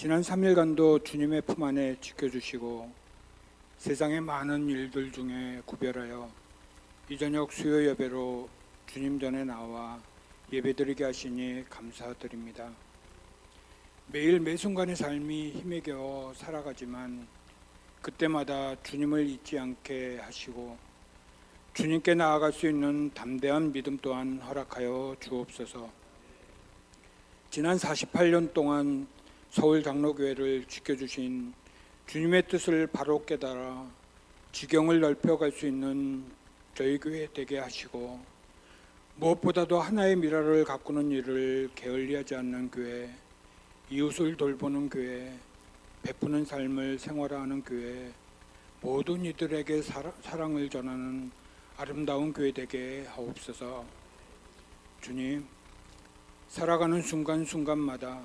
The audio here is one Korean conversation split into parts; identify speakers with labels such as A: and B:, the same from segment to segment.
A: 지난 3일간도 주님의 품 안에 지켜주시고 세상의 많은 일들 중에 구별하여 이 저녁 수요 예배로 주님 전에 나와 예배드리게 하시니 감사드립니다. 매일 매순간의 삶이 힘에 겨워 살아가지만 그때마다 주님을 잊지 않게 하시고 주님께 나아갈 수 있는 담대한 믿음 또한 허락하여 주옵소서. 지난 48년 동안 서울 장로교회를 지켜주신 주님의 뜻을 바로 깨달아 지경을 넓혀갈 수 있는 저희 교회 되게 하시고 무엇보다도 하나의 미라를 가꾸는 일을 게을리하지 않는 교회, 이웃을 돌보는 교회, 베푸는 삶을 생활화하는 교회, 모든 이들에게 사랑을 전하는 아름다운 교회 되게 하옵소서. 주님, 살아가는 순간순간마다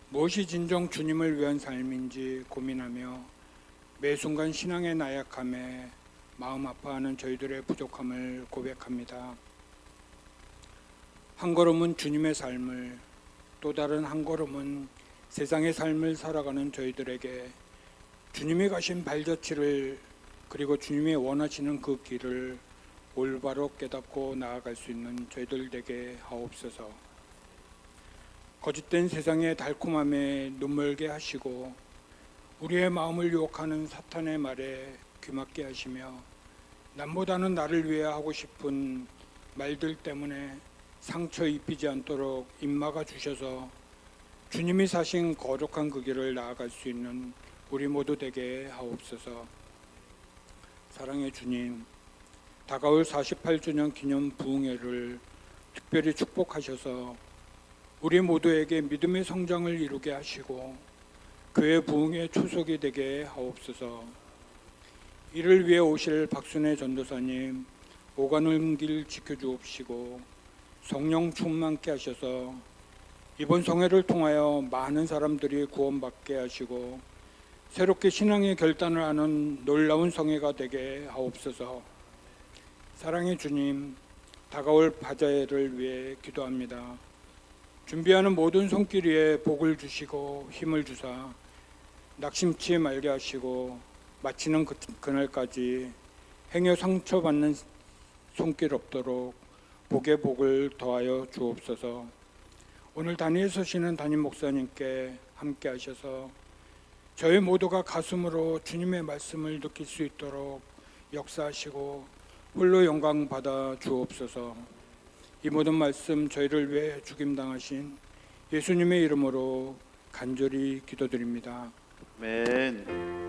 A: 무엇이 진정 주님을 위한 삶인지 고민하며 매 순간 신앙의 나약함에 마음 아파하는 저희들의 부족함을 고백합니다. 한 걸음은 주님의 삶을, 또 다른 한 걸음은 세상의 삶을 살아가는 저희들에게 주님이 가신 발자취를, 그리고 주님이 원하시는 그 길을 올바로 깨닫고 나아갈 수 있는 저희들 되게 하옵소서. 거짓된 세상의 달콤함에 눈멀게 하시고 우리의 마음을 유혹하는 사탄의 말에 귀맞게 하시며 남보다는 나를 위해 하고 싶은 말들 때문에 상처 입히지 않도록 입막아 주셔서 주님이 사신 거룩한 그 길을 나아갈 수 있는 우리 모두 되게 하옵소서. 사랑의 주님, 다가올 48주년 기념 부흥회를 특별히 축복하셔서 우리 모두에게 믿음의 성장을 이루게 하시고 교회 부흥의 초석이 되게 하옵소서. 이를 위해 오실 박순애 전도사님 오가는 길 지켜주옵시고 성령 충만케 하셔서 이번 성회를 통하여 많은 사람들이 구원받게 하시고 새롭게 신앙의 결단을 하는 놀라운 성회가 되게 하옵소서. 사랑의 주님, 다가올 바자회를 위해 기도합니다. 준비하는 모든 손길 위에 복을 주시고 힘을 주사 낙심치 말게 하시고 마치는 그날까지 행여 상처받는 손길 없도록 복의 복을 더하여 주옵소서. 오늘 단위에 서시는 담임 목사님께 함께 하셔서 저희 모두가 가슴으로 주님의 말씀을 느낄 수 있도록 역사하시고 홀로 영광 받아 주옵소서. 이 모든 말씀 저희를 위해 죽임당하신 예수님의 이름으로 간절히 기도드립니다.
B: 아멘.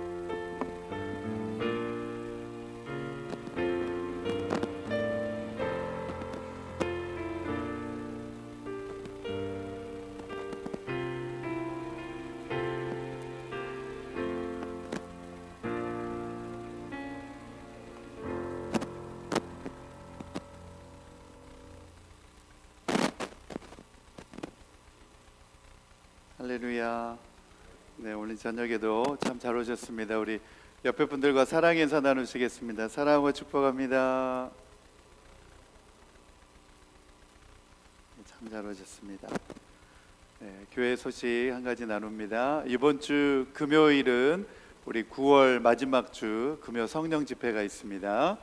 B: 할렐루야. 네, 오늘 저녁에도 참 잘 오셨습니다. 우리 옆에 분들과 사랑 인사 나누시겠습니다. 사랑하고 축복합니다. 참 잘 오셨습니다. 네, 교회 소식 한 가지 나눕니다. 이번 주 금요일은 우리 9월 마지막 주 금요 성령 집회가 있습니다.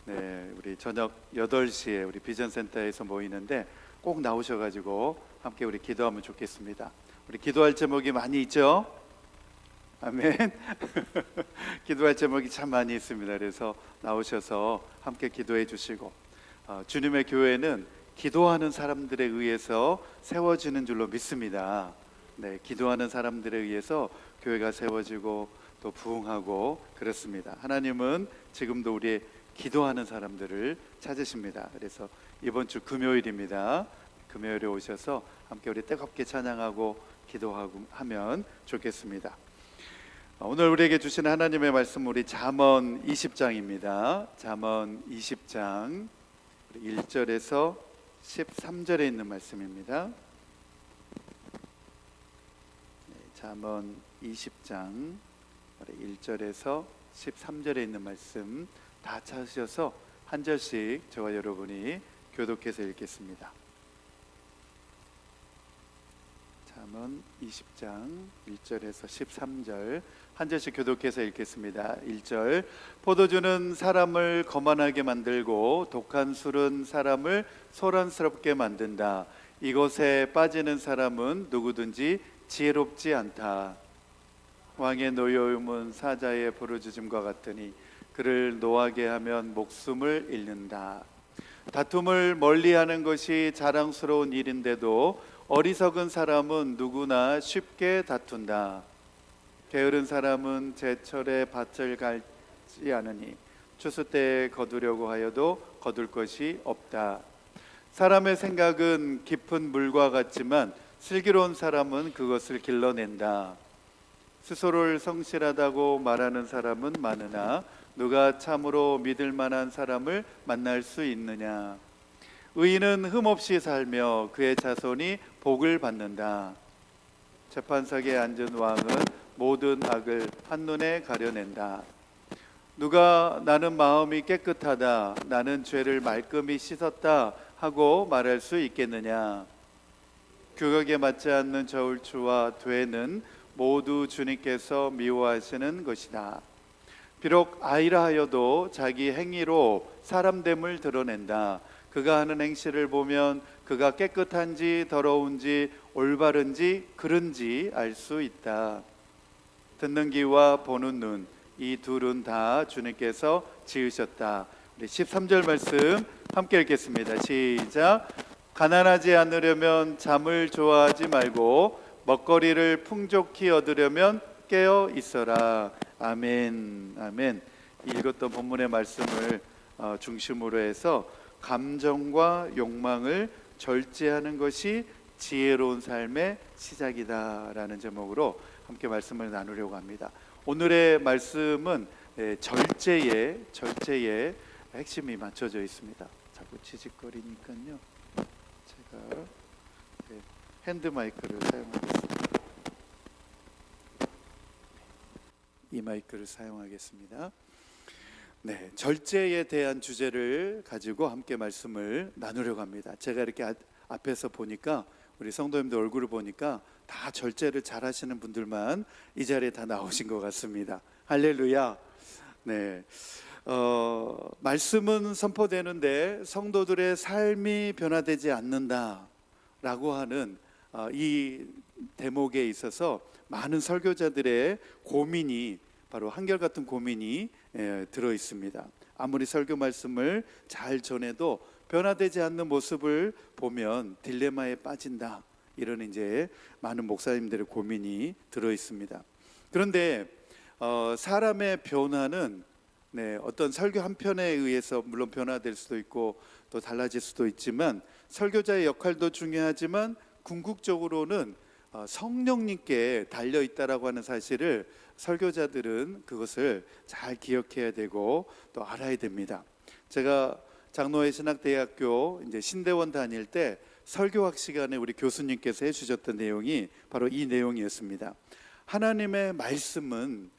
B: 네, 우리 저녁 8시에 우리 비전센터에서 모이는데 꼭 나오셔가지고 함께 우리 기도하면 좋겠습니다. 우리 기도할 제목이 많이 있죠? 아멘. 기도할 제목이 참 많이 있습니다. 그래서 나오셔서 함께 기도해 주시고 주님의 교회는 기도하는 사람들에 의해서 세워지는 줄로 믿습니다. 네, 기도하는 사람들에 의해서 교회가 세워지고 또 부흥하고 그렇습니다. 하나님은 지금도 우리의 기도하는 사람들을 찾으십니다. 그래서 이번 주 금요일입니다. 금요일에 오셔서 함께 우리 뜨겁게 찬양하고 기도하고 하면 좋겠습니다. 오늘 우리에게 주시는 하나님의 말씀 우리 잠언 20장입니다. 잠언 20장 1절에서 13절에 있는 말씀입니다. 잠언 20장 1절에서 13절에 있는 말씀 다 찾으셔서 한 절씩 저와 여러분이 교독해서 읽겠습니다. 잠언 20장 1절에서 13절 한 절씩 교독해서 읽겠습니다. 1절 포도주는 사람을 거만하게 만들고 독한 술은 사람을 소란스럽게 만든다. 이것에 빠지는 사람은 누구든지 지혜롭지 않다. 왕의 노여움은 사자의 부르짖음과 같으니 그를 노하게 하면 목숨을 잃는다. 다툼을 멀리하는 것이 자랑스러운 일인데도 어리석은 사람은 누구나 쉽게 다툰다. 게으른 사람은 제철에 밭을 갈지 않으니 추수 때에 거두려고 하여도 거둘 것이 없다. 사람의 생각은 깊은 물과 같지만 슬기로운 사람은 그것을 길러낸다. 스스로를 성실하다고 말하는 사람은 많으나 누가 참으로 믿을 만한 사람을 만날 수 있느냐. 의인은 흠없이 살며 그의 자손이 복을 받는다. 재판석에 앉은 왕은 모든 악을 한눈에 가려낸다. 누가 나는 마음이 깨끗하다, 나는 죄를 말끔히 씻었다 하고 말할 수 있겠느냐. 규격에 맞지 않는 저울추와 되는 모두 주님께서 미워하시는 것이다. 비록 아이라 하여도 자기 행위로 사람됨을 드러낸다. 그가 하는 행실을 보면 그가 깨끗한지 더러운지 올바른지 그른지 알 수 있다. 듣는 귀와 보는 눈, 이 둘은 다 주님께서 지으셨다. 우리 13절 말씀 함께 읽겠습니다. 시작. 가난하지 않으려면 잠을 좋아하지 말고 먹거리를 풍족히 얻으려면 깨어 있어라. 아멘. 아멘. 읽었던 본문의 말씀을 중심으로 해서 감정과 욕망을 절제하는 것이 지혜로운 삶의 시작이다라는 제목으로 함께 말씀을 나누려고 합니다. 오늘의 말씀은 절제의 핵심이 맞춰져 있습니다. 자꾸 지직거리니까요. 제가 핸드 마이크를 사용하겠습니다. 이 마이크를 사용하겠습니다. 네, 절제에 대한 주제를 가지고 함께 말씀을 나누려고 합니다. 제가 이렇게 앞에서 보니까 우리 성도님들 얼굴을 보니까 다 절제를 잘 하시는 분들만 이 자리에 다 나오신 것 같습니다. 할렐루야. 네, 말씀은 선포되는데 성도들의 삶이 변화되지 않는다라고 하는 이 대목에 있어서 많은 설교자들의 고민이 바로 한결같은 고민이 들어 있습니다. 아무리 설교 말씀을 잘 전해도 변화되지 않는 모습을 보면 딜레마에 빠진다. 이런 이제 많은 목사님들의 고민이 들어 있습니다. 그런데 사람의 변화는 어떤 설교 한 편에 의해서 물론 변화될 수도 있고 또 달라질 수도 있지만 설교자의 역할도 중요하지만 궁극적으로는 성령님께 달려 있다라고 하는 사실을 설교자들은 그것을 잘 기억해야 되고 또 알아야 됩니다. 제가 장로회 신학대학교 이제 신대원 다닐 때 설교학 시간에 우리 교수님께서 해주셨던 내용이 바로 이 내용이었습니다. 하나님의 말씀은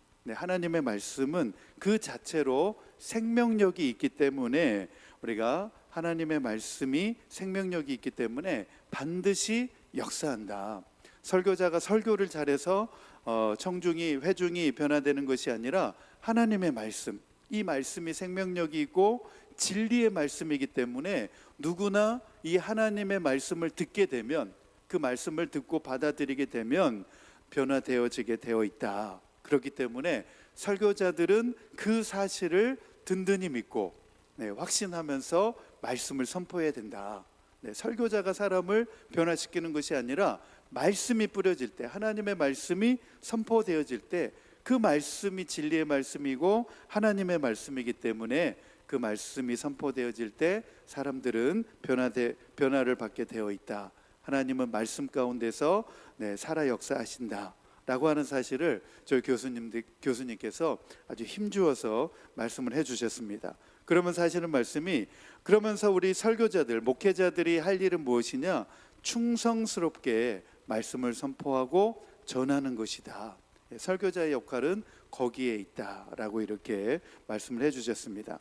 B: 그 자체로 생명력이 있기 때문에 우리가 하나님의 말씀이 생명력이 있기 때문에 반드시 역사한다. 설교자가 설교를 잘해서 청중이 회중이 변화되는 것이 아니라 하나님의 말씀, 이 말씀이 생명력이 있고 진리의 말씀이기 때문에 누구나 이 하나님의 말씀을 듣게 되면 그 말씀을 듣고 받아들이게 되면 변화되어지게 되어 있다. 그렇기 때문에 설교자들은 그 사실을 든든히 믿고 확신하면서 말씀을 선포해야 된다. 설교자가 사람을 변화시키는 것이 아니라 말씀이 뿌려질 때, 하나님의 말씀이 선포되어질 때 그 말씀이 진리의 말씀이고 하나님의 말씀이기 때문에 그 말씀이 선포되어질 때 사람들은 변화를 받게 되어 있다. 하나님은 말씀 가운데서 살아 역사하신다 라고 하는 사실을 저희 교수님께서 아주 힘주어서 말씀을 해주셨습니다. 그러면 사실은 말씀이, 그러면서 우리 설교자들, 목회자들이 할 일은 무엇이냐? 충성스럽게 말씀을 선포하고 전하는 것이다. 설교자의 역할은 거기에 있다라고 이렇게 말씀을 해주셨습니다.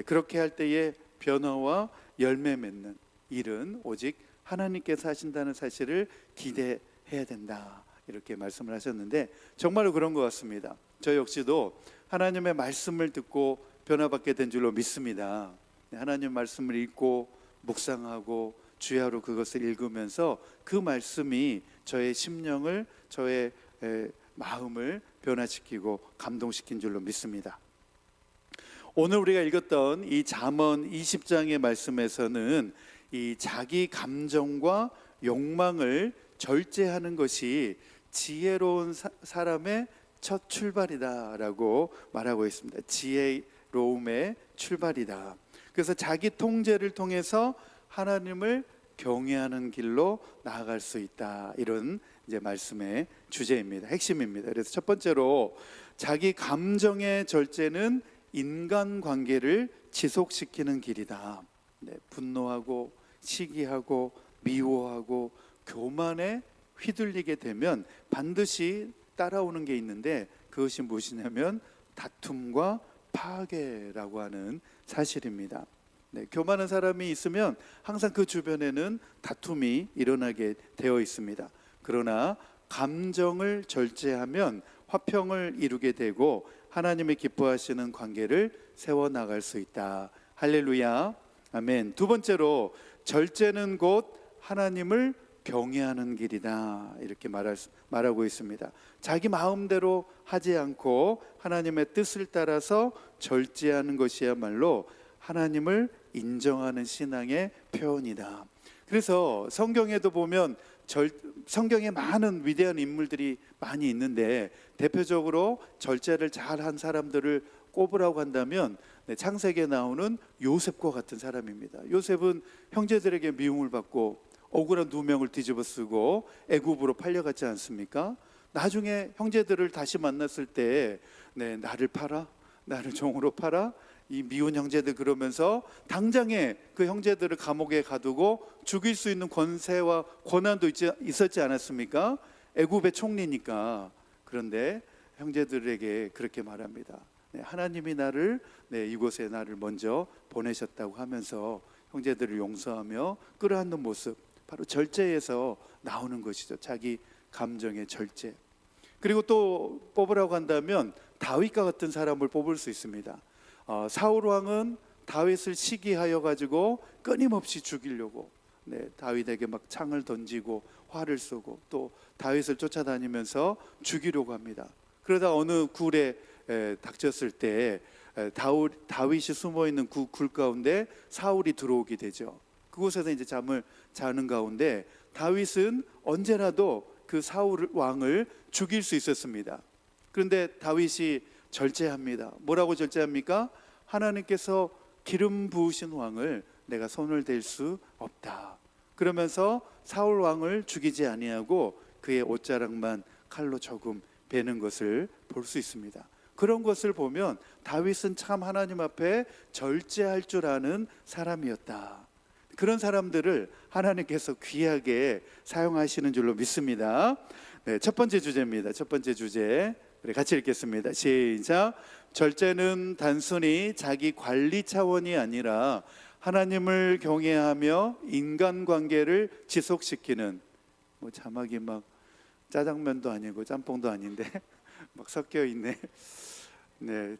B: 그렇게 할 때에 변화와 열매 맺는 일은 오직 하나님께서 하신다는 사실을 기대해야 해야 된다, 이렇게 말씀을 하셨는데 정말로 그런 것 같습니다. 저 역시도 하나님의 말씀을 듣고 변화받게 된 줄로 믿습니다. 하나님 말씀을 읽고 묵상하고 주야로 그것을 읽으면서 그 말씀이 저의 심령을, 저의 마음을 변화시키고 감동시킨 줄로 믿습니다. 오늘 우리가 읽었던 이 잠언 20장의 말씀에서는 이 자기 감정과 욕망을 절제하는 것이 지혜로운 사람의 첫 출발이다라고 말하고 있습니다. 지혜로움의 출발이다. 그래서 자기 통제를 통해서 하나님을 경외하는 길로 나아갈 수 있다, 이런 이제 말씀의 주제입니다. 핵심입니다. 그래서 첫 번째로 자기 감정의 절제는 인간관계를 지속시키는 길이다. 분노하고 시기하고 미워하고 교만에 휘둘리게 되면 반드시 따라오는 게 있는데, 그것이 무엇이냐면 다툼과 파괴라고 하는 사실입니다. 교만한 사람이 있으면 항상 그 주변에는 다툼이 일어나게 되어 있습니다. 그러나 감정을 절제하면 화평을 이루게 되고 하나님의 기뻐하시는 관계를 세워나갈 수 있다. 할렐루야, 아멘. 두 번째로 절제는 곧 하나님을 경외하는 길이다, 이렇게 말하고 있습니다. 자기 마음대로 하지 않고 하나님의 뜻을 따라서 절제하는 것이야말로 하나님을 인정하는 신앙의 표현이다. 그래서 성경에도 보면 성경에 많은 위대한 인물들이 많이 있는데, 대표적으로 절제를 잘한 사람들을 꼽으라고 한다면 창세기에 나오는 요셉과 같은 사람입니다. 요셉은 형제들에게 미움을 받고 억울한 누명을 뒤집어 쓰고 애굽으로 팔려갔지 않습니까? 나중에 형제들을 다시 만났을 때 나를 팔아? 나를 종으로 팔아? 이 미운 형제들, 그러면서 당장에 그 형제들을 감옥에 가두고 죽일 수 있는 권세와 권한도 있었지 않았습니까? 애굽의 총리니까. 그런데 형제들에게 그렇게 말합니다. 하나님이 나를 이곳에 나를 먼저 보내셨다고 하면서 형제들을 용서하며 끌어안는 모습, 바로 절제에서 나오는 것이죠. 자기 감정의 절제. 그리고 또 뽑으라고 한다면 다윗과 같은 사람을 뽑을 수 있습니다. 사울 왕은 다윗을 시기하여 가지고 끊임없이 죽이려고 다윗에게 막 창을 던지고 활을 쏘고 또 다윗을 쫓아다니면서 죽이려고 합니다. 그러다 어느 굴에 닥쳤을 때 다윗이 숨어있는 그 굴 가운데 사울이 들어오게 되죠. 그곳에서 이제 잠을 자는 가운데 다윗은 언제라도 그 사울 왕을 죽일 수 있었습니다. 그런데 다윗이 절제합니다. 뭐라고 절제합니까? 하나님께서 기름 부으신 왕을 내가 손을 댈 수 없다. 그러면서 사울 왕을 죽이지 아니하고 그의 옷자락만 칼로 조금 베는 것을 볼 수 있습니다. 그런 것을 보면 다윗은 참 하나님 앞에 절제할 줄 아는 사람이었다. 그런 사람들을 하나님께서 귀하게 사용하시는 줄로 믿습니다. 첫 번째 주제입니다. 첫 번째 주제 우리 같이 읽겠습니다. 시작. 절제는 단순히 자기 관리 차원이 아니라 하나님을 경외하며 인간관계를 지속시키는, 자막이 막 짜장면도 아니고 짬뽕도 아닌데 막 섞여 있네.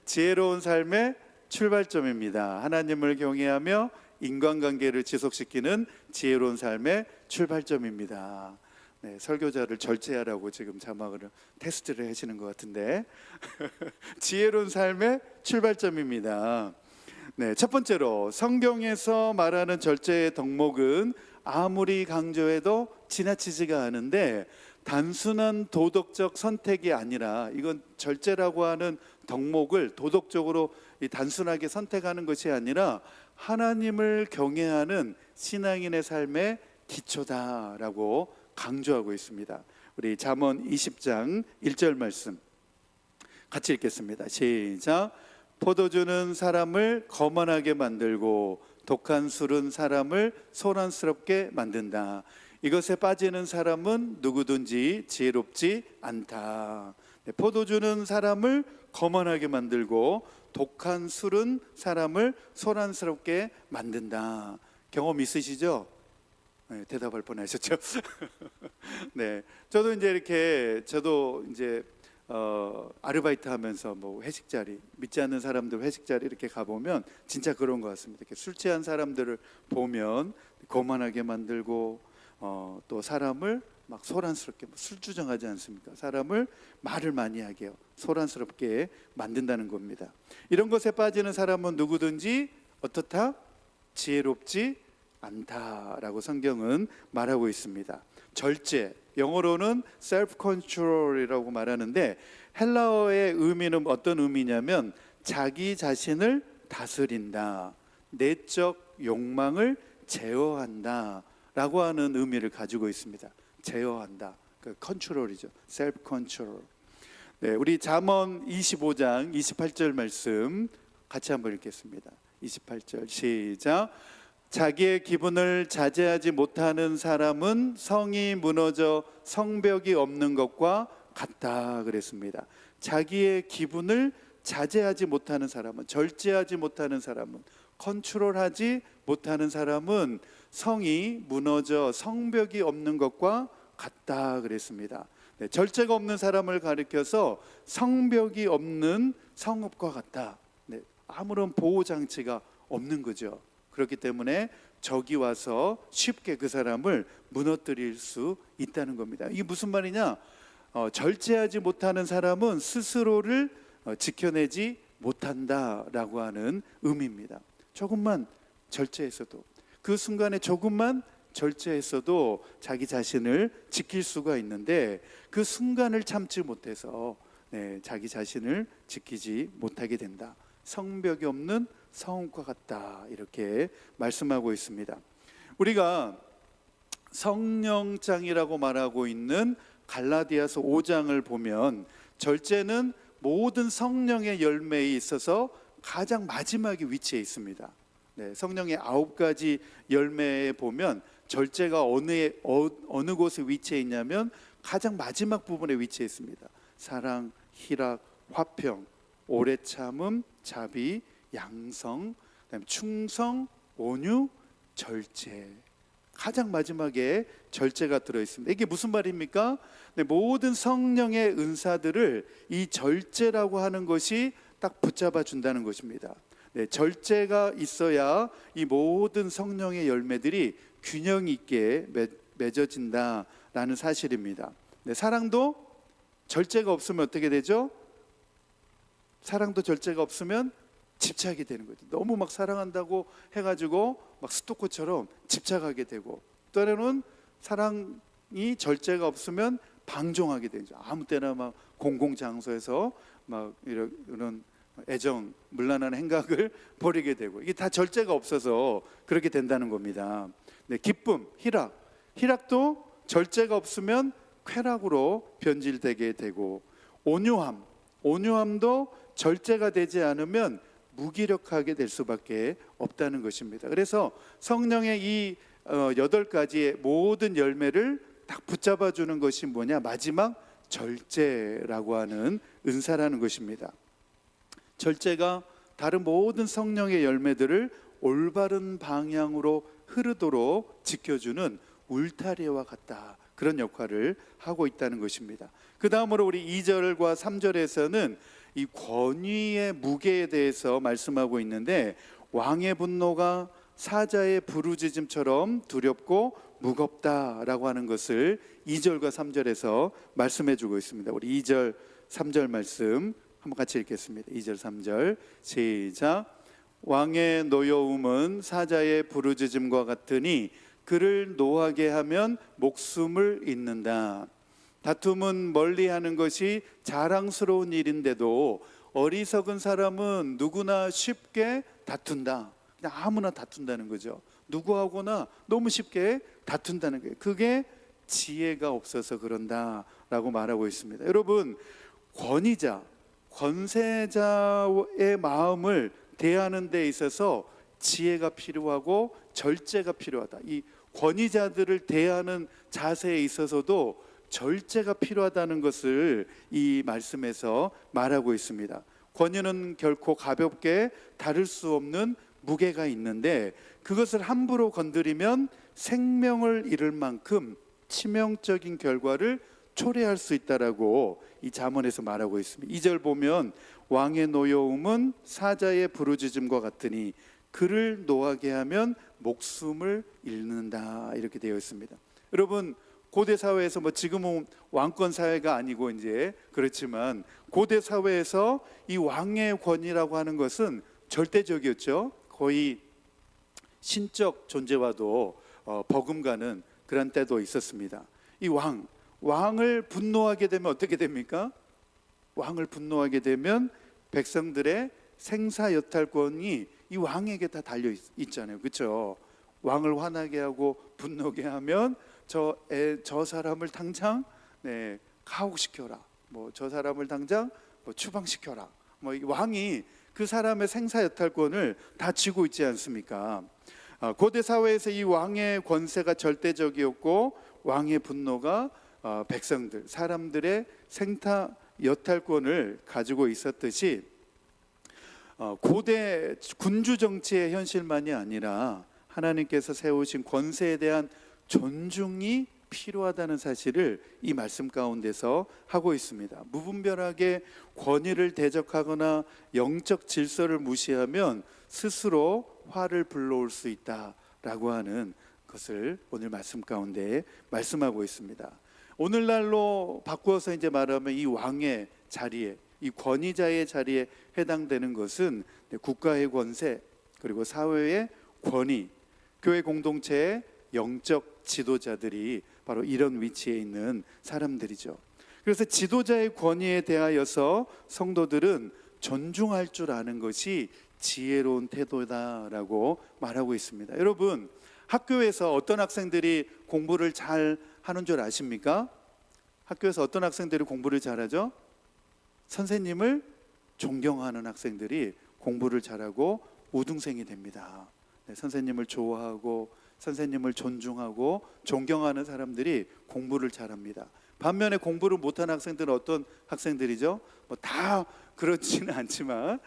B: 지혜로운 삶의 출발점입니다. 하나님을 경외하며 인간관계를 지속시키는 지혜로운 삶의 출발점입니다. 설교자를 절제하라고 지금 자막을 테스트를 하시는 것 같은데 지혜로운 삶의 출발점입니다. 첫 번째로 성경에서 말하는 절제의 덕목은 아무리 강조해도 지나치지가 않은데, 단순한 도덕적 선택이 아니라, 이건 절제라고 하는 덕목을 도덕적으로 단순하게 선택하는 것이 아니라 하나님을 경외하는 신앙인의 삶의 기초다라고 강조하고 있습니다. 우리 잠언 20장 1절 말씀 같이 읽겠습니다. 시작. 포도주는 사람을 거만하게 만들고 독한 술은 사람을 소란스럽게 만든다. 이것에 빠지는 사람은 누구든지 지혜롭지 않다. 포도주는 사람을 거만하게 만들고 독한 술은 사람을 소란스럽게 만든다. 경험 있으시죠? 네, 대답할 뻔하셨죠. 네, 저도 이제 아르바이트 하면서 뭐 회식 자리, 믿지 않는 사람들 회식 자리 이렇게 가보면 진짜 그런 것 같습니다. 이렇게 술 취한 사람들을 보면 거만하게 만들고 또 사람을 막 소란스럽게 술주정하지 않습니까? 사람을 말을 많이 하게 해요. 소란스럽게 만든다는 겁니다. 이런 것에 빠지는 사람은 누구든지 어떻다? 지혜롭지 않다라고 성경은 말하고 있습니다. 절제, 영어로는 self-control이라고 말하는데 헬라어의 의미는 어떤 의미냐면 자기 자신을 다스린다, 내적 욕망을 제어한다 라고 하는 의미를 가지고 있습니다. 제어한다, 그 컨트롤이죠. self-control. 네, 우리 잠언 25장 28절 말씀 같이 한번 읽겠습니다. 28절 시작. 자기의 기분을 자제하지 못하는 사람은 성이 무너져 성벽이 없는 것과 같다 그랬습니다. 자기의 기분을 자제하지 못하는 사람은, 절제하지 못하는 사람은, 컨트롤하지 못하는 사람은 성이 무너져 성벽이 없는 것과 같다 그랬습니다. 네, 절제가 없는 사람을 가리켜서 성벽이 없는 성읍과 같다. 네, 아무런 보호 장치가 없는 거죠. 그렇기 때문에 적이 와서 쉽게 그 사람을 무너뜨릴 수 있다는 겁니다. 이게 무슨 말이냐? 절제하지 못하는 사람은 스스로를 지켜내지 못한다라고 하는 의미입니다. 조금만 절제했어도, 그 순간에 조금만 절제했어도 자기 자신을 지킬 수가 있는데 그 순간을 참지 못해서 자기 자신을 지키지 못하게 된다. 성벽이 없는 성읍과 같다, 이렇게 말씀하고 있습니다. 우리가 성령장이라고 말하고 있는 갈라디아서 5장을 보면 절제는 모든 성령의 열매에 있어서 가장 마지막에 위치해 있습니다. 네, 성령의 9가지 열매에 보면 절제가 어느 곳에 위치해 있냐면 가장 마지막 부분에 위치해 있습니다. 사랑, 희락, 화평, 오래 참음, 자비, 양성, 그다음에 충성, 온유, 절제. 가장 마지막에 절제가 들어있습니다. 이게 무슨 말입니까? 네, 모든 성령의 은사들을 이 절제라고 하는 것이 딱 붙잡아 준다는 것입니다. 네, 절제가 있어야 이 모든 성령의 열매들이 균형 있게 맺어진다라는 사실입니다. 네, 사랑도 절제가 없으면 어떻게 되죠? 사랑도 절제가 없으면 집착이 되는 거죠. 너무 막 사랑한다고 해가지고 막 스토커처럼 집착하게 되고, 때로는 사랑이 절제가 없으면 방종하게 되죠. 아무 때나 막 공공장소에서 막 이런 애정, 문란한 행각을 벌이게 되고, 이게 다 절제가 없어서 그렇게 된다는 겁니다. 네, 기쁨, 희락도 절제가 없으면 쾌락으로 변질되게 되고, 온유함도 절제가 되지 않으면 무기력하게 될 수밖에 없다는 것입니다. 그래서 성령의 이 8가지의 모든 열매를 딱 붙잡아 주는 것이 뭐냐? 마지막 절제라고 하는 은사라는 것입니다. 절제가 다른 모든 성령의 열매들을 올바른 방향으로 흐르도록 지켜주는 울타리와 같다, 그런 역할을 하고 있다는 것입니다. 그 다음으로 우리 2절과 3절에서는 이 권위의 무게에 대해서 말씀하고 있는데, 왕의 분노가 사자의 부르짖음처럼 두렵고 무겁다라고 하는 것을 2절과 3절에서 말씀해 주고 있습니다. 우리 2절, 3절 말씀 한번 같이 읽겠습니다. 2절, 3절 시작. 왕의 노여움은 사자의 부르짖음과 같으니 그를 노하게 하면 목숨을 잃는다. 다툼은 멀리하는 것이 자랑스러운 일인데도 어리석은 사람은 누구나 쉽게 다툰다. 그냥 아무나 다툰다는 거죠. 누구하고나 너무 쉽게 다툰다는 거예요. 그게 지혜가 없어서 그런다라고 말하고 있습니다. 여러분, 권세자의 마음을 대하는 데 있어서 지혜가 필요하고 절제가 필요하다. 이 권위자들을 대하는 자세에 있어서도 절제가 필요하다는 것을 이 말씀에서 말하고 있습니다. 권위는 결코 가볍게 다룰 수 없는 무게가 있는데 그것을 함부로 건드리면 생명을 잃을 만큼 치명적인 결과를 초래할 수 있다라고 이 잠언에서 말하고 있습니다. 2절 보면 왕의 노여움은 사자의 부르짖음과 같으니 그를 노하게 하면 목숨을 잃는다, 이렇게 되어 있습니다. 여러분, 고대 사회에서 지금은 왕권 사회가 아니고 이제 그렇지만 고대 사회에서 이 왕의 권위라고 하는 것은 절대적이었죠. 거의 신적 존재와도 버금가는 그런 때도 있었습니다. 이 왕을 분노하게 되면 어떻게 됩니까? 왕을 분노하게 되면 백성들의 생사여탈권이 이 왕에게 다 달려 있잖아요. 그렇죠? 왕을 화나게 하고 분노하게 하면 저 사람을 당장 가혹시켜라. 저 사람을 당장 추방시켜라. 이 왕이 그 사람의 생사여탈권을 다 쥐고 있지 않습니까? 고대 사회에서 이 왕의 권세가 절대적이었고 왕의 분노가 백성들, 사람들의 생사여탈권을 가지고 있었듯이 고대 군주 정치의 현실만이 아니라 하나님께서 세우신 권세에 대한 존중이 필요하다는 사실을 이 말씀 가운데서 하고 있습니다. 무분별하게 권위를 대적하거나 영적 질서를 무시하면 스스로 화를 불러올 수 있다라고 하는 것을 오늘 말씀 가운데 말씀하고 있습니다. 오늘날로 바꾸어서 이제 말하면 이 왕의 자리에, 이 권위자의 자리에 해당되는 것은 국가의 권세, 그리고 사회의 권위, 교회 공동체의 영적 지도자들이 바로 이런 위치에 있는 사람들이죠. 그래서 지도자의 권위에 대하여서 성도들은 존중할 줄 아는 것이 지혜로운 태도다라고 말하고 있습니다. 여러분, 학교에서 어떤 학생들이 공부를 잘 하는 줄 아십니까? 학교에서 어떤 학생들이 공부를 잘하죠? 선생님을 존경하는 학생들이 공부를 잘하고 우등생이 됩니다. 선생님을 좋아하고 선생님을 존중하고 존경하는 사람들이 공부를 잘합니다. 반면에 공부를 못하는 학생들은 어떤 학생들이죠? 다 그렇지는 않지만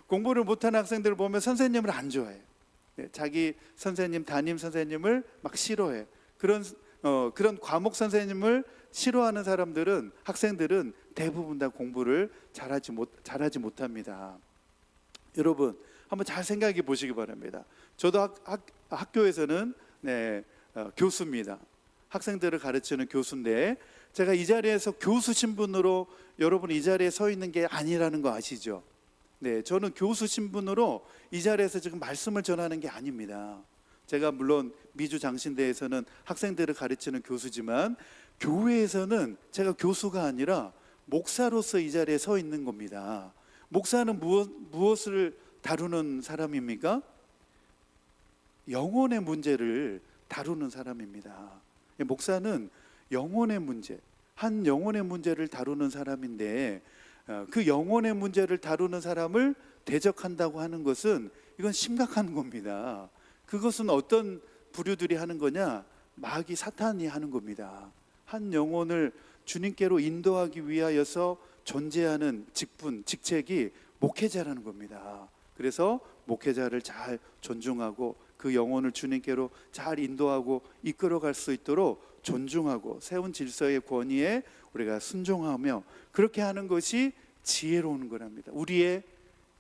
B: 공부를 못하는 학생들을 보면 선생님을 안 좋아해요. 자기 선생님, 담임 선생님을 막 싫어해. 그런 과목 선생님을 싫어하는 학생들은 대부분 다 공부를 잘하지 못합니다. 여러분, 한번 잘 생각해 보시기 바랍니다. 저도 학교에서는 교수입니다. 학생들을 가르치는 교수인데 제가 이 자리에서 교수 신분으로 여러분 이 자리에 서 있는 게 아니라는 거 아시죠? 저는 교수 신분으로 이 자리에서 지금 말씀을 전하는 게 아닙니다. 제가 물론 미주 장신대에서는 학생들을 가르치는 교수지만 교회에서는 제가 교수가 아니라 목사로서 이 자리에 서 있는 겁니다. 목사는 무엇을 다루는 사람입니까? 영혼의 문제를 다루는 사람입니다. 목사는 영혼의 문제, 한 영혼의 문제를 다루는 사람인데 그 영혼의 문제를 다루는 사람을 대적한다고 하는 것은 이건 심각한 겁니다. 그것은 어떤 부류들이 하는 거냐? 마귀 사탄이 하는 겁니다. 한 영혼을 주님께로 인도하기 위하여서 존재하는 직책이 목회자라는 겁니다. 그래서 목회자를 잘 존중하고 그 영혼을 주님께로 잘 인도하고 이끌어갈 수 있도록 존중하고 세운 질서의 권위에 우리가 순종하며 그렇게 하는 것이 지혜로운 거랍니다. 우리의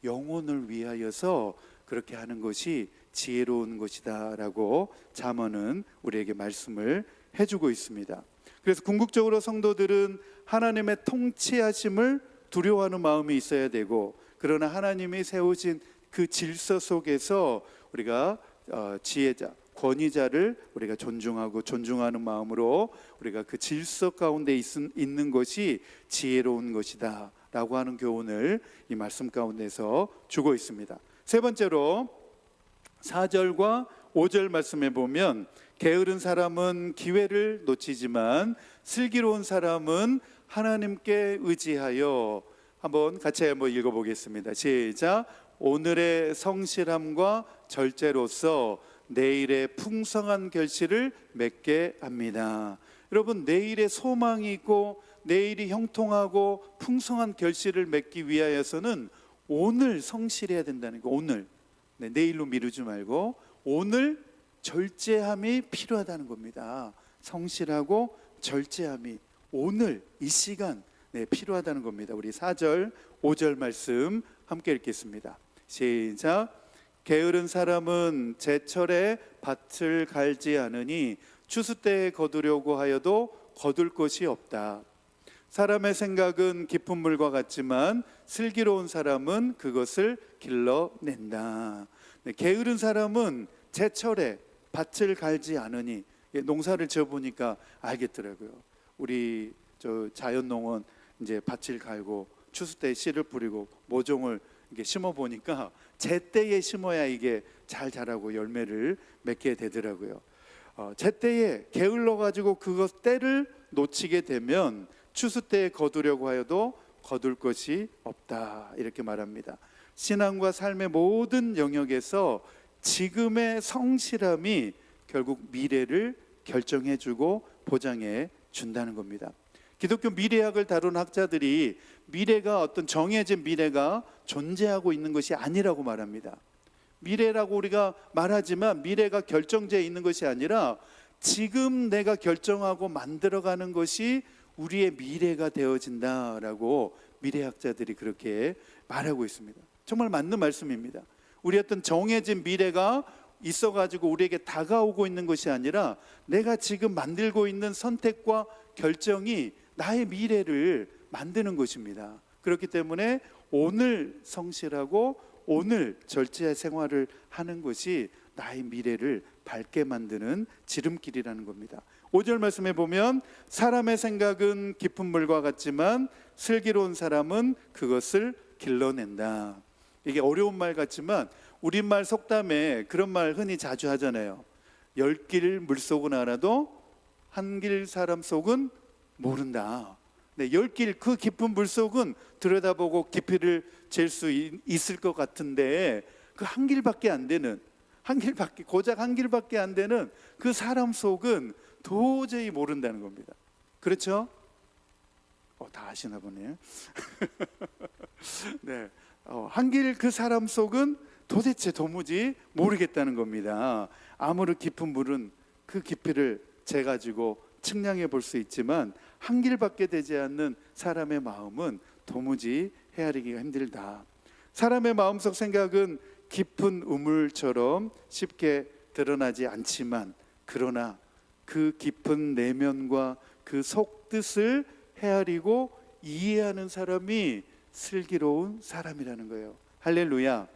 B: 영혼을 위하여서 그렇게 하는 것이 지혜로운 것이다 라고 잠언은 우리에게 말씀을 해주고 있습니다. 그래서 궁극적으로 성도들은 하나님의 통치하심을 두려워하는 마음이 있어야 되고, 그러나 하나님이 세우신 그 질서 속에서 우리가 지혜자, 권위자를 우리가 존중하는 마음으로 우리가 그 질서 가운데 있는 것이 지혜로운 것이다 라고 하는 교훈을 이 말씀 가운데서 주고 있습니다. 세 번째로 4절과 5절 말씀에 보면 게으른 사람은 기회를 놓치지만 슬기로운 사람은 하나님께 의지하여, 한번 같이 읽어보겠습니다. 시작. 오늘의 성실함과 절제로서 내일의 풍성한 결실을 맺게 합니다. 여러분, 내일의 소망이 있고 내일이 형통하고 풍성한 결실을 맺기 위하여서는 오늘 성실해야 된다는 거. 오늘, 내일로 미루지 말고 오늘 절제함이 필요하다는 겁니다. 성실하고 절제함이 오늘 이 시간 필요하다는 겁니다. 우리 4절 5절 말씀 함께 읽겠습니다. 시작. 게으른 사람은 제철에 밭을 갈지 않으니 추수 때에 거두려고 하여도 거둘 것이 없다. 사람의 생각은 깊은 물과 같지만 슬기로운 사람은 그것을 길러낸다. 게으른 사람은 제철에 밭을 갈지 않으니, 농사를 지어보니까 알겠더라고요. 우리 자연농원 이제 밭을 갈고 추수 때 씨를 뿌리고 모종을 이렇게 심어 보니까 제때에 심어야 이게 잘 자라고 열매를 맺게 되더라고요. 제때에 게을러 가지고 그것 때를 놓치게 되면 추수 때에 거두려고 하여도 거둘 것이 없다, 이렇게 말합니다. 신앙과 삶의 모든 영역에서 지금의 성실함이 결국 미래를 결정해주고 보장해 준다는 겁니다. 기독교 미래학을 다룬 학자들이 미래가 어떤 정해진 미래가 존재하고 있는 것이 아니라고 말합니다. 미래라고 우리가 말하지만 미래가 결정되어 있는 것이 아니라 지금 내가 결정하고 만들어가는 것이 우리의 미래가 되어진다라고 미래학자들이 그렇게 말하고 있습니다. 정말 맞는 말씀입니다. 우리 어떤 정해진 미래가 있어가지고 우리에게 다가오고 있는 것이 아니라 내가 지금 만들고 있는 선택과 결정이 나의 미래를 만드는 것입니다. 그렇기 때문에 오늘 성실하고 오늘 절제의 생활을 하는 것이 나의 미래를 밝게 만드는 지름길이라는 겁니다. 5절 말씀에 보면 사람의 생각은 깊은 물과 같지만 슬기로운 사람은 그것을 길러낸다. 이게 어려운 말 같지만 우리말 속담에 그런 말 흔히 자주 하잖아요. 10길 물속은 알아도 한 길 사람 속은 모른다. 10길 그 깊은 물속은 들여다보고 깊이를 잴 수 있을 것 같은데 그 한 길밖에 안 되는, 고작 한 길밖에 안 되는 그 사람 속은 도저히 모른다는 겁니다. 그렇죠? 다 아시나 보네요. 네, 한 길 그 사람 속은 도무지 모르겠다는 겁니다. 아무리 깊은 물은 그 깊이를 재가지고 측량해 볼 수 있지만 한 길밖에 되지 않는 사람의 마음은 도무지 헤아리기가 힘들다. 사람의 마음속 생각은 깊은 우물처럼 쉽게 드러나지 않지만 그러나 그 깊은 내면과 그 속뜻을 헤아리고 이해하는 사람이 슬기로운 사람이라는 거예요. 할렐루야.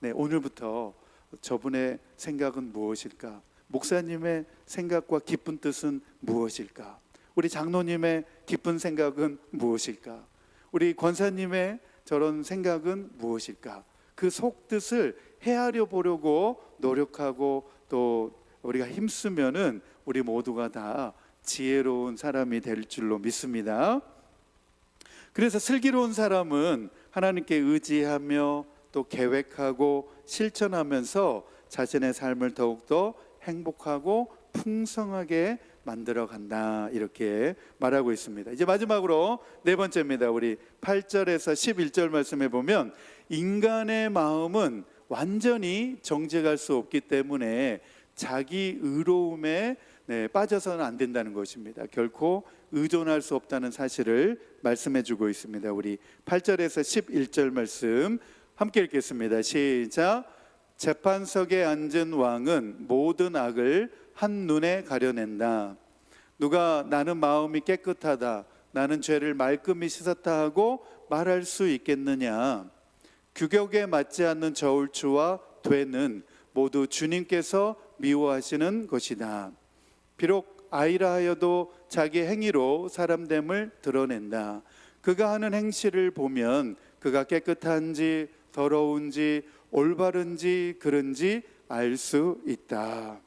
B: 네, 오늘부터 저분의 생각은 무엇일까? 목사님의 생각과 깊은 뜻은 무엇일까? 우리 장로님의 깊은 생각은 무엇일까? 우리 권사님의 저런 생각은 무엇일까? 그 속뜻을 헤아려 보려고 노력하고 또 우리가 힘쓰면은 우리 모두가 다 지혜로운 사람이 될 줄로 믿습니다. 그래서 슬기로운 사람은 하나님께 의지하며 또 계획하고 실천하면서 자신의 삶을 더욱더 행복하고 풍성하게 만들어 간다, 이렇게 말하고 있습니다. 이제 마지막으로 네 번째입니다. 우리 8절에서 11절 말씀에 보면 인간의 마음은 완전히 정직할 수 없기 때문에 자기 의로움에 빠져서는 안 된다는 것입니다. 결코 의존할 수 없다는 사실을 말씀해 주고 있습니다. 우리 8절에서 11절 말씀 함께 읽겠습니다. 시작. 재판석에 앉은 왕은 모든 악을 한눈에 가려낸다. 누가 나는 마음이 깨끗하다, 나는 죄를 말끔히 씻었다 하고 말할 수 있겠느냐? 규격에 맞지 않는 저울추와 되는 모두 주님께서 미워하시는 것이다. 비록 아이라 하여도 자기 행위로 사람됨을 드러낸다. 그가 하는 행실을 보면 그가 깨끗한지 더러운지 올바른지 그른지 알 수 있다.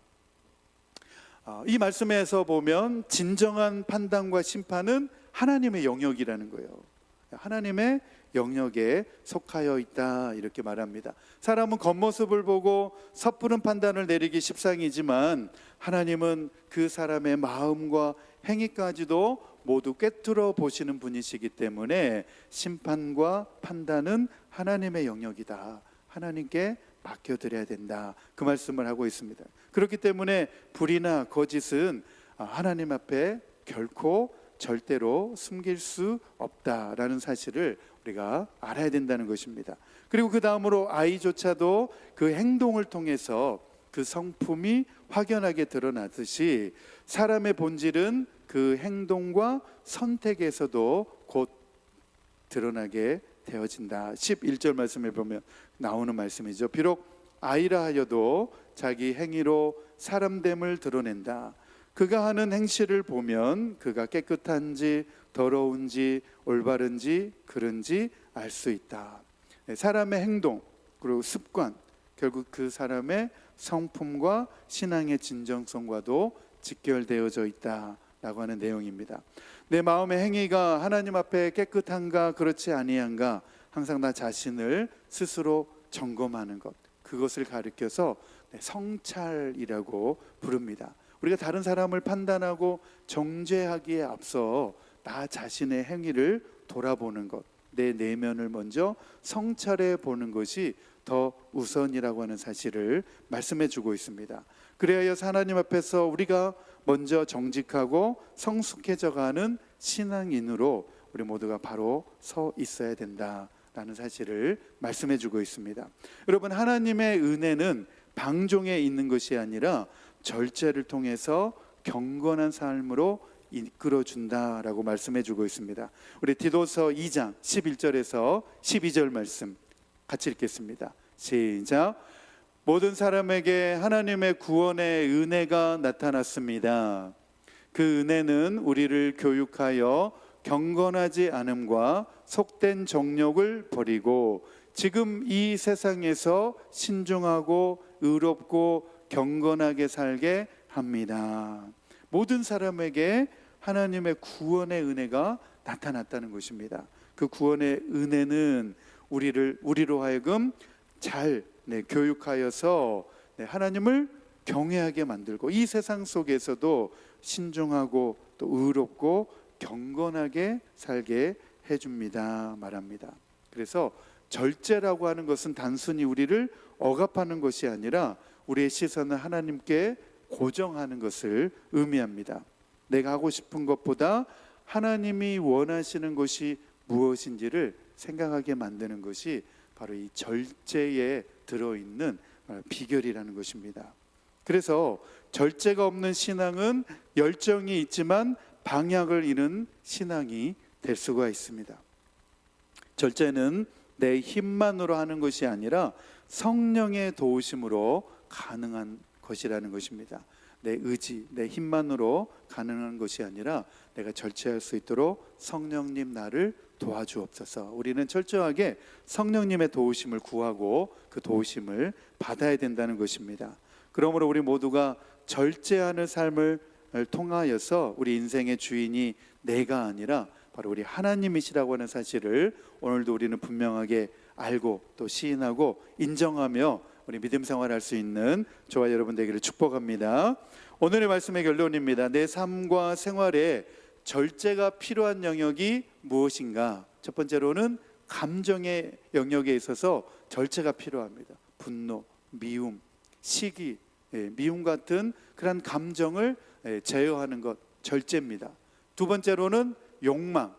B: 이 말씀에서 보면 진정한 판단과 심판은 하나님의 영역이라는 거예요. 하나님의 영역에 속하여 있다, 이렇게 말합니다. 사람은 겉모습을 보고 섣부른 판단을 내리기 십상이지만 하나님은 그 사람의 마음과 행위까지도 모두 꿰뚫어 보시는 분이시기 때문에 심판과 판단은 하나님의 영역이다, 하나님께 맡겨드려야 된다. 그 말씀을 하고 있습니다. 그렇기 때문에 불의나 거짓은 하나님 앞에 결코 절대로 숨길 수 없다라는 사실을 우리가 알아야 된다는 것입니다. 그리고 그 다음으로 아이조차도 그 행동을 통해서 그 성품이 확연하게 드러나듯이 사람의 본질은 그 행동과 선택에서도 곧 드러나게 되어진다. 11절 말씀에 보면 나오는 말씀이죠. 비록 아이라 하여도 자기 행위로 사람됨을 드러낸다. 그가 하는 행실을 보면 그가 깨끗한지 더러운지 올바른지 그른지 알 수 있다. 사람의 행동 그리고 습관, 결국 그 사람의 성품과 신앙의 진정성과도 직결되어져 있다라고 하는 내용입니다. 내 마음의 행위가 하나님 앞에 깨끗한가 그렇지 아니한가 항상 나 자신을 스스로 점검하는 것, 그것을 가리켜서 성찰이라고 부릅니다. 우리가 다른 사람을 판단하고 정죄하기에 앞서 나 자신의 행위를 돌아보는 것, 내 내면을 먼저 성찰해 보는 것이 더 우선이라고 하는 사실을 말씀해 주고 있습니다. 그래야 하나님 앞에서 우리가 먼저 정직하고 성숙해져 가는 신앙인으로 우리 모두가 바로 서 있어야 된다라는 사실을 말씀해 주고 있습니다. 여러분, 하나님의 은혜는 방종에 있는 것이 아니라 절제를 통해서 경건한 삶으로 이끌어 준다라고 말씀해 주고 있습니다. 우리 디도서 2장 11절에서 12절 말씀 같이 읽겠습니다. 시작. 모든 사람에게 하나님의 구원의 은혜가 나타났습니다. 그 은혜는 우리를 교육하여 경건하지 않음과 속된 정욕을 버리고 지금 이 세상에서 신중하고 의롭고 경건하게 살게 합니다. 모든 사람에게 하나님의 구원의 은혜가 나타났다는 것입니다. 그 구원의 은혜는 우리로 하여금 잘 교육하여서 하나님을 경외하게 만들고 이 세상 속에서도 신중하고 또 의롭고 경건하게 살게 해줍니다 말합니다. 그래서 절제라고 하는 것은 단순히 우리를 억압하는 것이 아니라 우리의 시선을 하나님께 고정하는 것을 의미합니다. 내가 하고 싶은 것보다 하나님이 원하시는 것이 무엇인지를 생각하게 만드는 것이 바로 이 절제에 들어있는 비결이라는 것입니다. 그래서 절제가 없는 신앙은 열정이 있지만 방향을 잃은 신앙이 될 수가 있습니다. 절제는 내 힘만으로 하는 것이 아니라 성령의 도우심으로 가능한 것이라는 것입니다. 내 의지, 내 힘만으로 가능한 것이 아니라 내가 절제할 수 있도록 성령님 나를 도와주옵소서. 우리는 철저하게 성령님의 도우심을 구하고 그 도우심을 받아야 된다는 것입니다. 그러므로 우리 모두가 절제하는 삶을 통하여서 우리 인생의 주인이 내가 아니라 바로 우리 하나님이시라고 하는 사실을 오늘도 우리는 분명하게 알고 또 시인하고 인정하며 우리 믿음 생활할 수 있는 저와 여러분 되기를 축복합니다. 오늘의 말씀의 결론입니다. 내 삶과 생활에 절제가 필요한 영역이 무엇인가? 첫 번째로는 감정의 영역에 있어서 절제가 필요합니다. 분노, 미움, 시기, 미움 같은 그런 감정을 제어하는 것 절제입니다. 두 번째로는 욕망,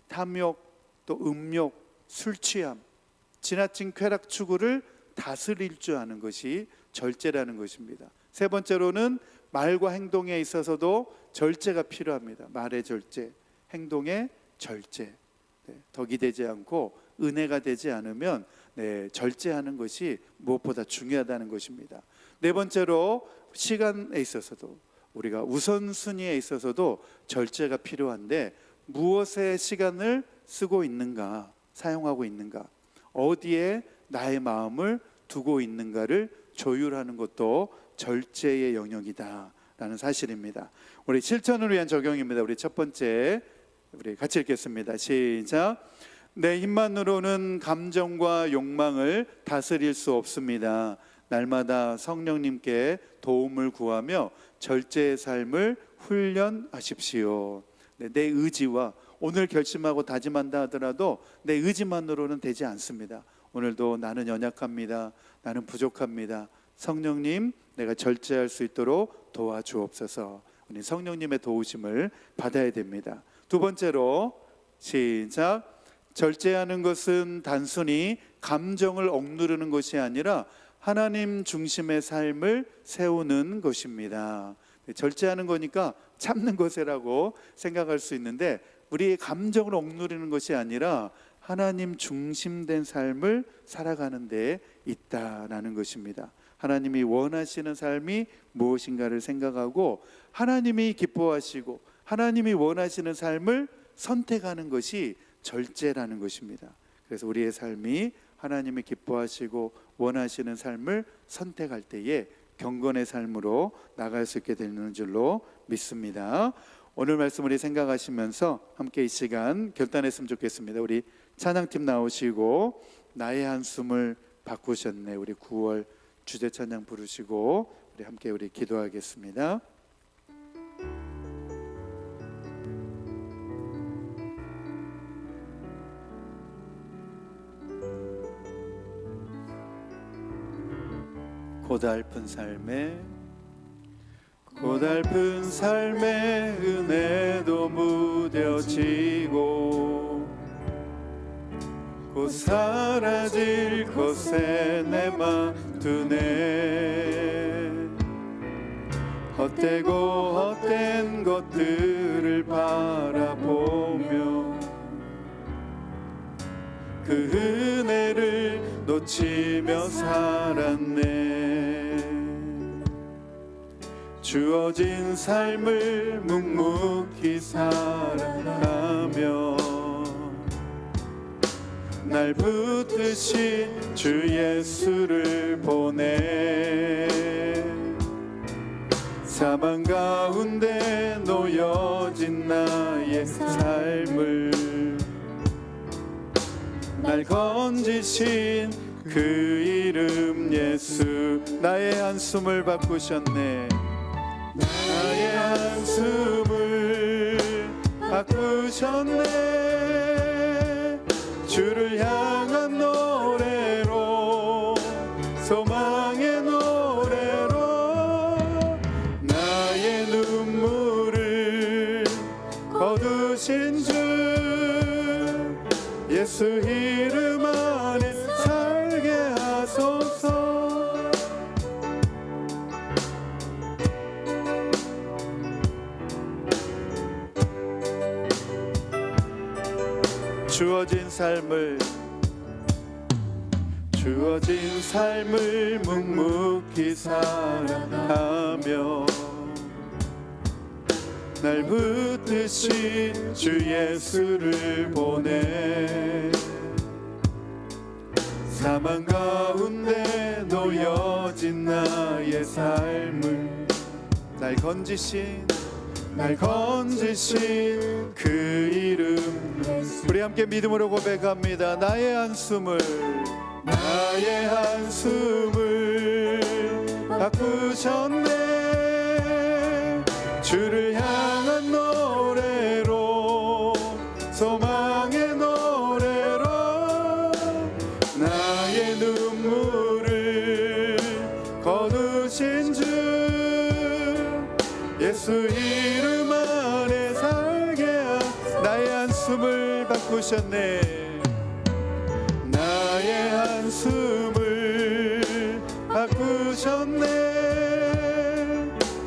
B: 탐욕, 또 음욕, 술 취함, 지나친 쾌락 추구를 다스릴 줄 아는 것이 절제라는 것입니다. 세 번째로는 말과 행동에 있어서도 절제가 필요합니다. 말의 절제, 행동의 절제. 덕이 되지 않고 은혜가 되지 않으면 절제하는 것이 무엇보다 중요하다는 것입니다. 네 번째로 시간에 있어서도 우리가 우선순위에 있어서도 절제가 필요한데 무엇에 시간을 쓰고 있는가, 사용하고 있는가, 어디에 나의 마음을 두고 있는가를 조율하는 것도 절제의 영역이다라는 사실입니다. 우리 실천을 위한 적용입니다. 우리 첫 번째 우리 같이 읽겠습니다. 시작. 내 힘만으로는 감정과 욕망을 다스릴 수 없습니다. 날마다 성령님께 도움을 구하며 절제의 삶을 훈련하십시오. 내 의지와 오늘 결심하고 다짐한다 하더라도 내 의지만으로는 되지 않습니다. 오늘도 나는 연약합니다, 나는 부족합니다, 성령님 내가 절제할 수 있도록 도와주옵소서. 우리 성령님의 도우심을 받아야 됩니다. 두 번째로 시작. 절제하는 것은 단순히 감정을 억누르는 것이 아니라 하나님 중심의 삶을 세우는 것입니다. 절제하는 거니까 참는 것이라고 생각할 수 있는데, 우리의 감정을 억누르는 것이 아니라 하나님 중심된 삶을 살아가는 데 있다라는 것입니다. 하나님이 원하시는 삶이 무엇인가를 생각하고 하나님이 기뻐하시고 하나님이 원하시는 삶을 선택하는 것이 절제라는 것입니다. 그래서 우리의 삶이 하나님이 기뻐하시고 원하시는 삶을 선택할 때에 경건의 삶으로 나갈 수 있게 되는 줄로 믿습니다. 오늘 말씀 우리 생각하시면서 함께 이 시간 결단했으면 좋겠습니다. 우리 찬양팀 나오시고 나의 한숨을 바꾸셨네, 우리 9월 주제 찬양 부르시고 우리 함께 우리 기도하겠습니다. 고달픈 삶에 은혜도 무뎌지고 곧 사라질 것에 내 맘 두네. 헛되고 헛된 것들을 바라보며 그 은혜를 놓치며 살았네. 주어진 삶을 묵묵히 살아가며 날 붙드신 주 예수를 보내. 사망 가운데 놓여진 나의 삶을 날 건지신 그 이름 예수. 나의 한숨을 바꾸셨네. 나의 한숨을 바꾸셨네. 주를 향한 노래로, 소망의 노래로 나의 눈물을 거두신 주 예수 이름 안에 살게 하소서. 주어진 삶을 묵묵히 살아가며 날 붙드신 주 예수를 보내. 사망 가운데 놓여진 나의 삶을 날 건지신 그 이름. 우리 함께 믿음으로 고백합니다. 나의 한숨을 바꾸셨네. 주를 향한 노래로, 소망의 노래로 나의 눈물을 거두신 주 예수 이름 안에 살게 나의 한숨을 바꾸셨네. 나의 한숨을 바꾸셨네.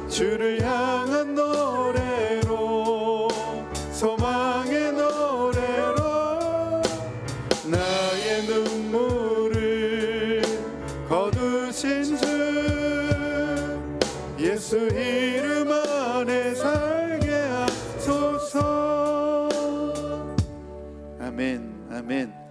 B: 주를 향한 노래로, 소망의 노래로 나의 눈물을 거두신 주 예수 이름 안에 살게 하소서. 아멘, 아멘.